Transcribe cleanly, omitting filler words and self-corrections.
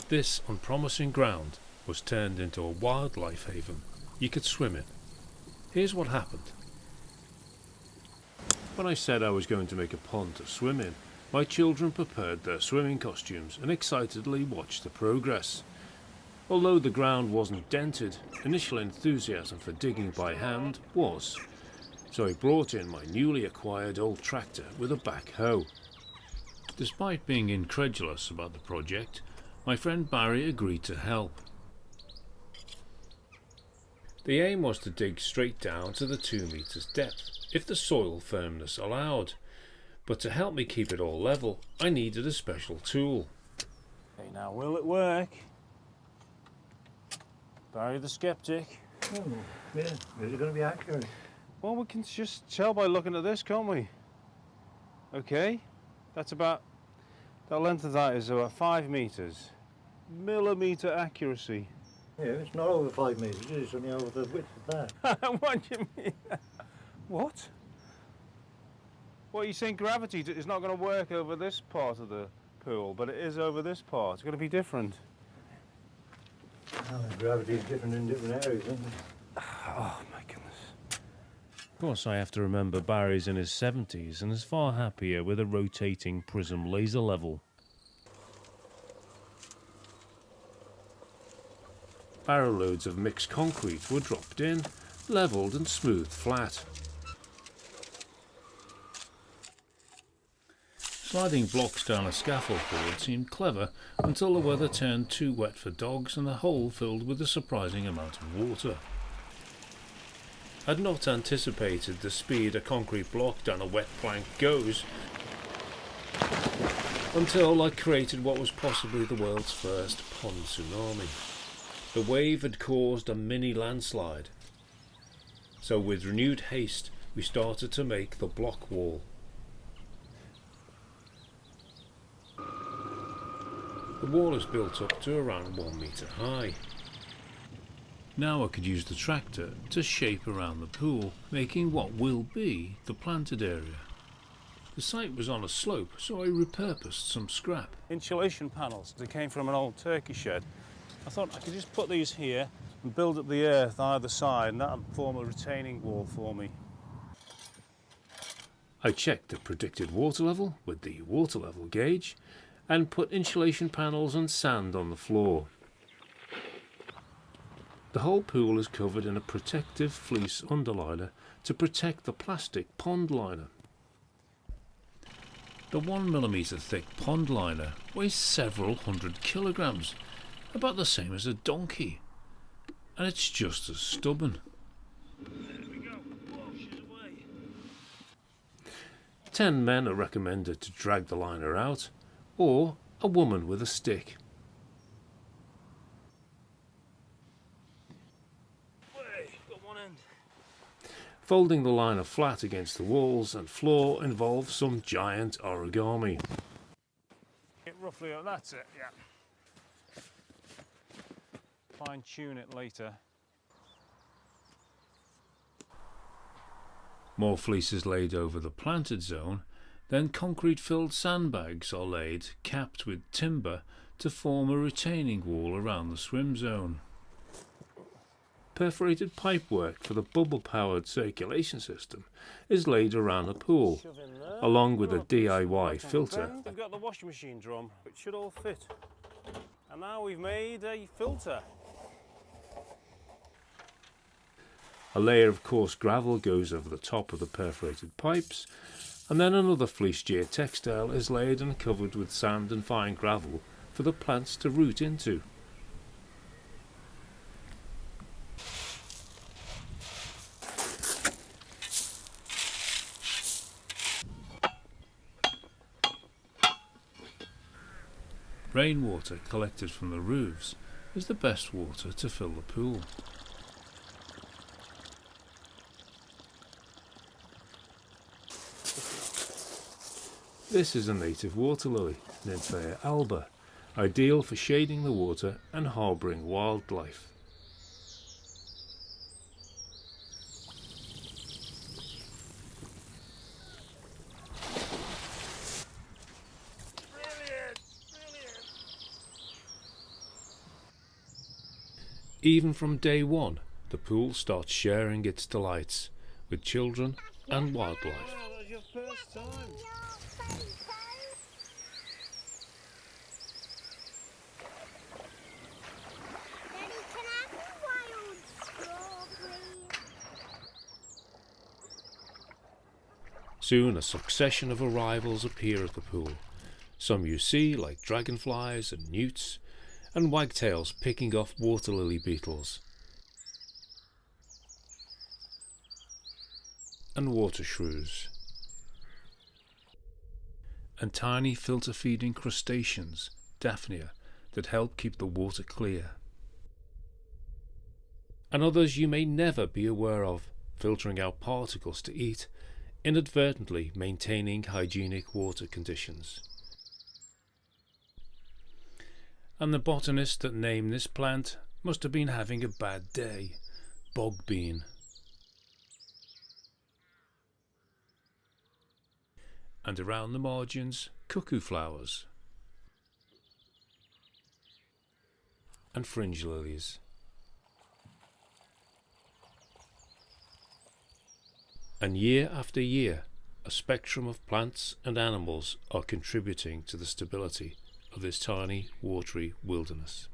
This unpromising ground was turned into a wildlife haven you could swim in. Here's what happened. When I said I was going to make a pond to swim in, my children prepared their swimming costumes and excitedly watched the progress. Although the ground wasn't dented, initial enthusiasm for digging by hand was, so I brought in my newly acquired old tractor with a backhoe. Despite being incredulous about the project, my friend Barry agreed to help. The aim was to dig straight down to the 2 meters depth, if the soil firmness allowed, but to help me keep it all level, I needed a special tool. Okay, now will it work? Barry the skeptic. Oh, yeah. Is it going to be accurate? Well, we can just tell by looking at this, can't we? Okay, that's about, the length of that is about 5 meters. Millimeter accuracy. Yeah, it's not over 5 meters, it's only over the width of that. What do you mean? What? What, are you saying gravity is not going to work over this part of the pool, but it is over this part? It's going to be different. Oh, gravity is different in different areas, isn't it? Oh, my goodness. Of course, I have to remember Barry's in his 70s and is far happier with a rotating prism laser level. Barrow loads of mixed concrete were dropped in, levelled and smoothed flat. Sliding blocks down a scaffold board seemed clever until the weather turned too wet for dogs and the hole filled with a surprising amount of water. I'd not anticipated the speed a concrete block down a wet plank goes until I created what was possibly the world's first pond tsunami. The wave had caused a mini landslide, so with renewed haste we started to make the block wall. The wall is built up to around 1 meter high. Now I could use the tractor to shape around the pool, making what will be the planted area. The site was on a slope, so I repurposed some scrap. Insulation panels. They came from an old turkey shed. I thought I could just put these here and build up the earth either side, and that would form a retaining wall for me. I checked the predicted water level with the water level gauge and put insulation panels and sand on the floor. The whole pool is covered in a protective fleece underliner to protect the plastic pond liner. The 1 millimeter thick pond liner weighs several hundred kilograms, about the same as a donkey, and it's just as stubborn. There we go. Whoa, she's away. 10 men are recommended to drag the liner out, or a woman with a stick. Way, got one end. Folding the liner flat against the walls and floor involves some giant origami. It roughly, that's it, yeah. Fine tune it later. More fleece is laid over the planted zone, then concrete-filled sandbags are laid, capped with timber, to form a retaining wall around the swim zone. Perforated pipework for the bubble-powered circulation system is laid around the pool, along with a DIY filter. We've got the washing machine drum, which should all fit. And now we've made a filter. A layer of coarse gravel goes over the top of the perforated pipes, and then another fleece geotextile is laid and covered with sand and fine gravel for the plants to root into. Rainwater collected from the roofs is the best water to fill the pool. This is a native water lily, Nymphea alba, ideal for shading the water and harbouring wildlife. Even from day one, the pool starts sharing its delights with children and wildlife. Wow, that's your first time. Daddy, can I have a wild strawberry? Soon a succession of arrivals appear at the pool. Some you see like dragonflies and newts, and wagtails picking off water lily beetles, and water shrews, and tiny filter feeding crustaceans, Daphnia, that help keep the water clear, and others you may never be aware of, filtering out particles to eat, inadvertently maintaining hygienic water conditions. And the botanist that named this plant must have been having a bad day. Bog bean. And around the margins, cuckoo flowers. And fringe lilies. And year after year, a spectrum of plants and animals are contributing to the stability of this tiny, watery wilderness.